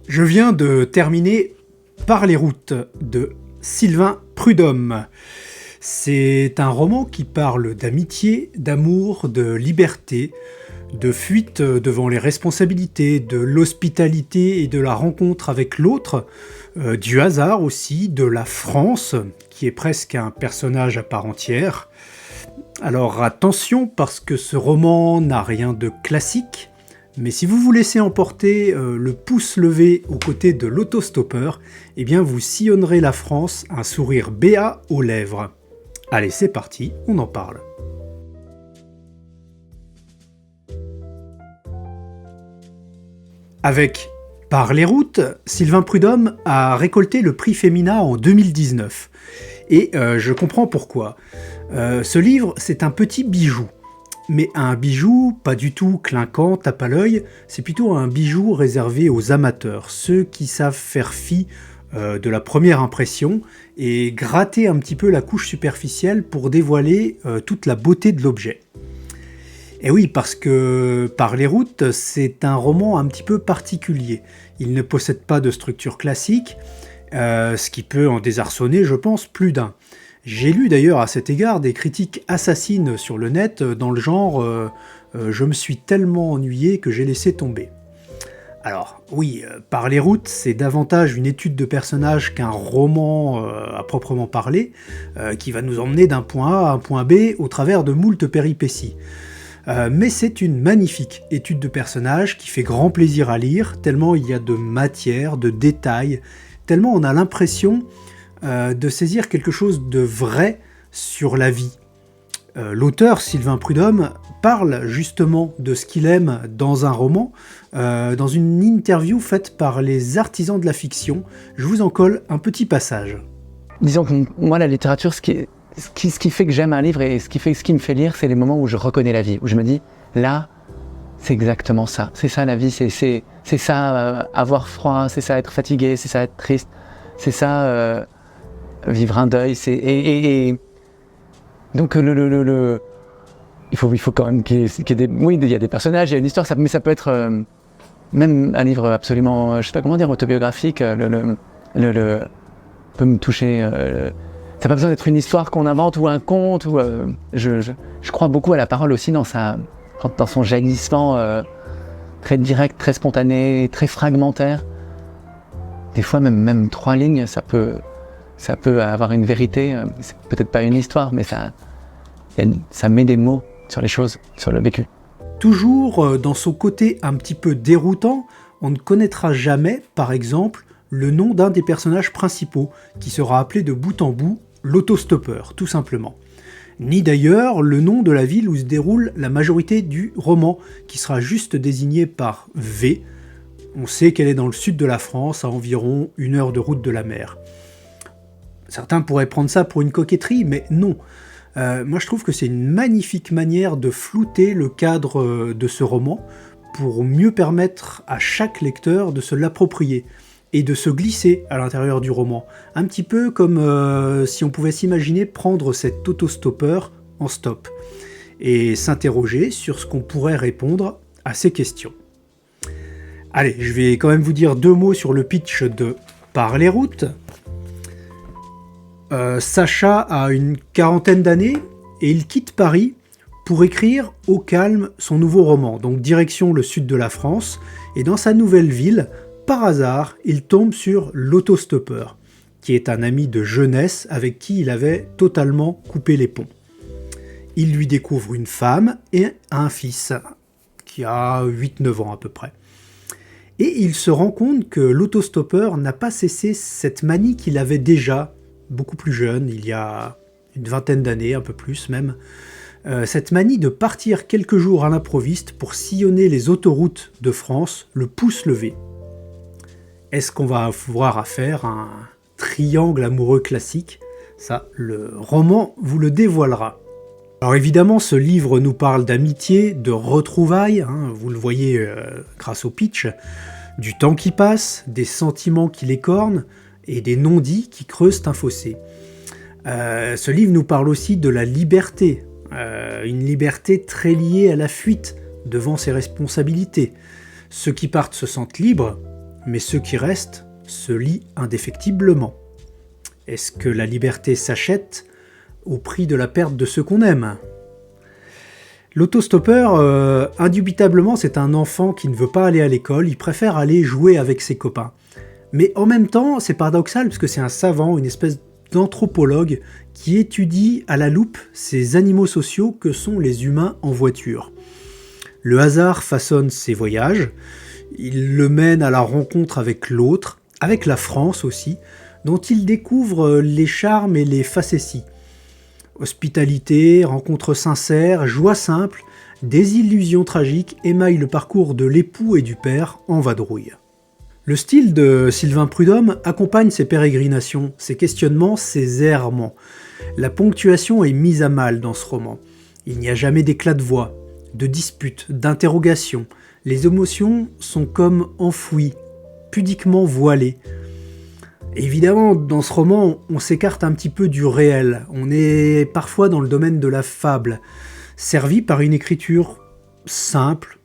Je viens de terminer Par les routes de Sylvain Prudhomme. C'est un roman qui parle d'amitié, d'amour, de liberté, de fuite devant les responsabilités, de l'hospitalité et de la rencontre avec l'autre, du hasard aussi, de la France, qui est presque un personnage à part entière. Alors attention, parce que ce roman n'a rien de classique, mais si vous vous laissez emporter le pouce levé aux côtés de l'autostoppeur, eh bien vous sillonnerez la France, un sourire béat aux lèvres. Allez, c'est parti, on en parle. Avec Par les routes, Sylvain Prudhomme a récolté le prix Femina en 2019. Et je comprends pourquoi. Ce livre, c'est un petit bijou. Mais un bijou pas du tout clinquant, tape à l'œil, c'est plutôt un bijou réservé aux amateurs, ceux qui savent faire fi de la première impression et gratter un petit peu la couche superficielle pour dévoiler toute la beauté de l'objet. Et oui, parce que Par les routes, c'est un roman un petit peu particulier. Il ne possède pas de structure classique, ce qui peut en désarçonner, je pense, plus d'un. J'ai lu d'ailleurs à cet égard des critiques assassines sur le net dans le genre je me suis tellement ennuyé que j'ai laissé tomber. Alors oui, Par les routes, c'est davantage une étude de personnage qu'un roman à proprement parler, qui va nous emmener d'un point A à un point B au travers de moult péripéties. Mais c'est une magnifique étude de personnage qui fait grand plaisir à lire, tellement il y a de matière, de détails, tellement on a l'impression de saisir quelque chose de vrai sur la vie. L'auteur, Sylvain Prudhomme, parle justement de ce qu'il aime dans un roman, dans une interview faite par les artisans de la fiction. Je vous en colle un petit passage. Disons que moi, la littérature, ce qui fait que j'aime un livre et ce qui me fait lire, c'est les moments où je reconnais la vie, où je me dis, là, c'est exactement ça. C'est ça la vie, c'est ça avoir froid, c'est ça être fatigué, c'est ça être triste, c'est ça vivre un deuil. Donc il faut quand même qu'il y ait des... Oui, il y a des personnages, il y a une histoire, mais ça peut être même un livre absolument, je sais pas comment dire, autobiographique, peut me toucher. Ça n'a pas besoin d'être une histoire qu'on invente ou un conte. Je crois beaucoup à la parole aussi dans son jaillissement très direct, très spontané, très fragmentaire. Des fois, même 3 lignes, ça peut avoir une vérité. C'est peut-être pas une histoire, mais ça met des mots sur les choses, sur le vécu. Toujours dans son côté un petit peu déroutant, on ne connaîtra jamais, par exemple, le nom d'un des personnages principaux, qui sera appelé de bout en bout l'autostoppeur, tout simplement. Ni d'ailleurs le nom de la ville où se déroule la majorité du roman, qui sera juste désigné par V. On sait qu'elle est dans le sud de la France, à environ 1 heure de route de la mer. Certains pourraient prendre ça pour une coquetterie, mais non. Moi je trouve que c'est une magnifique manière de flouter le cadre de ce roman pour mieux permettre à chaque lecteur de se l'approprier et de se glisser à l'intérieur du roman. Un petit peu comme si on pouvait s'imaginer prendre cet autostoppeur en stop et s'interroger sur ce qu'on pourrait répondre à ces questions. Allez, je vais quand même vous dire 2 mots sur le pitch de Par les routes. Sacha a une 40aine d'années et il quitte Paris pour écrire au calme son nouveau roman, donc direction le sud de la France, et dans sa nouvelle ville, par hasard, il tombe sur l'autostoppeur, qui est un ami de jeunesse avec qui il avait totalement coupé les ponts. Il lui découvre une femme et un fils, qui a 8-9 ans à peu près. Et il se rend compte que l'autostoppeur n'a pas cessé cette manie qu'il avait déjà, beaucoup plus jeune, il y a une 20aine d'années, un peu plus même, cette manie de partir quelques jours à l'improviste pour sillonner les autoroutes de France, le pouce levé. Est-ce qu'on va avoir affaire à un triangle amoureux classique ? Ça, le roman vous le dévoilera. Alors évidemment, ce livre nous parle d'amitié, de retrouvailles, vous le voyez grâce au pitch, du temps qui passe, des sentiments qui l'écornent, et des non-dits qui creusent un fossé. Ce livre nous parle aussi de la liberté, une liberté très liée à la fuite devant ses responsabilités. Ceux qui partent se sentent libres, mais ce qui reste se lie indéfectiblement. Est-ce que la liberté s'achète au prix de la perte de ce qu'on aime ? L'autostoppeur, indubitablement, c'est un enfant qui ne veut pas aller à l'école, il préfère aller jouer avec ses copains. Mais en même temps, c'est paradoxal parce que c'est un savant, une espèce d'anthropologue qui étudie à la loupe ces animaux sociaux que sont les humains en voiture. Le hasard façonne ses voyages, il le mène à la rencontre avec l'autre, avec la France aussi, dont il découvre les charmes et les facéties. Hospitalité, rencontres sincères, joie simple, désillusions tragiques émaillent le parcours de l'époux et du père en vadrouille. Le style de Sylvain Prudhomme accompagne ses pérégrinations, ses questionnements, ses errements. La ponctuation est mise à mal dans ce roman. Il n'y a jamais d'éclat de voix, de disputes, d'interrogations. Les émotions sont comme enfouies, pudiquement voilées. Évidemment, dans ce roman, on s'écarte un petit peu du réel. On est parfois dans le domaine de la fable, servi par une écriture simple,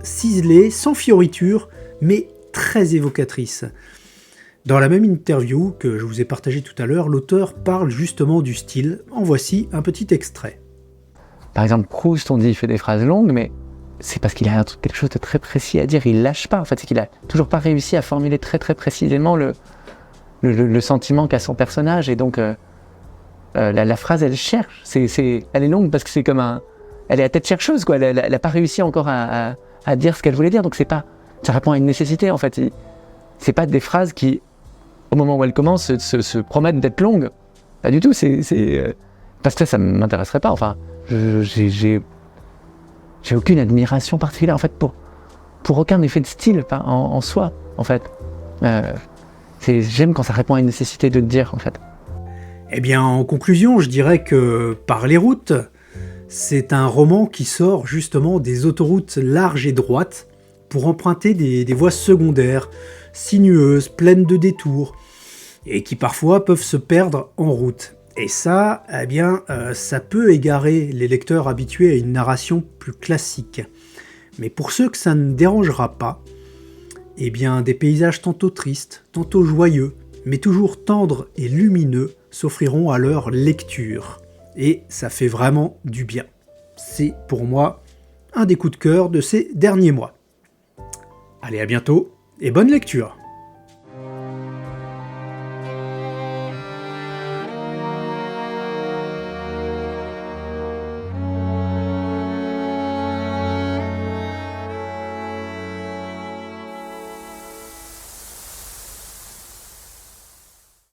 ciselée, sans fioriture, mais très évocatrice. Dans la même interview que je vous ai partagée tout à l'heure, l'auteur parle justement du style. En voici un petit extrait. Par exemple, Proust, on dit il fait des phrases longues, mais c'est parce qu'il a quelque chose de très précis à dire. Il lâche pas. En fait, c'est qu'il a toujours pas réussi à formuler très très précisément le sentiment qu'a son personnage. Et donc, la phrase, elle cherche. Elle est longue parce que c'est comme elle est à tête chercheuse, quoi. Elle a pas réussi encore à dire ce qu'elle voulait dire. Donc ça répond à une nécessité, en fait. C'est pas des phrases qui, au moment où elles commencent, se promettent d'être longues. Pas du tout. Parce que ça m'intéresserait pas. Enfin, j'ai aucune admiration particulière, en fait, pour aucun effet de style en soi, en fait. J'aime quand ça répond à une nécessité de le dire, en fait. Eh bien, en conclusion, je dirais que Par les routes, c'est un roman qui sort justement des autoroutes larges et droites pour emprunter des voies secondaires, sinueuses, pleines de détours, et qui parfois peuvent se perdre en route. Et ça, eh bien, ça peut égarer les lecteurs habitués à une narration plus classique. Mais pour ceux que ça ne dérangera pas, eh bien, des paysages tantôt tristes, tantôt joyeux, mais toujours tendres et lumineux s'offriront à leur lecture. Et ça fait vraiment du bien. C'est pour moi un des coups de cœur de ces derniers mois. Allez, à bientôt et bonne lecture!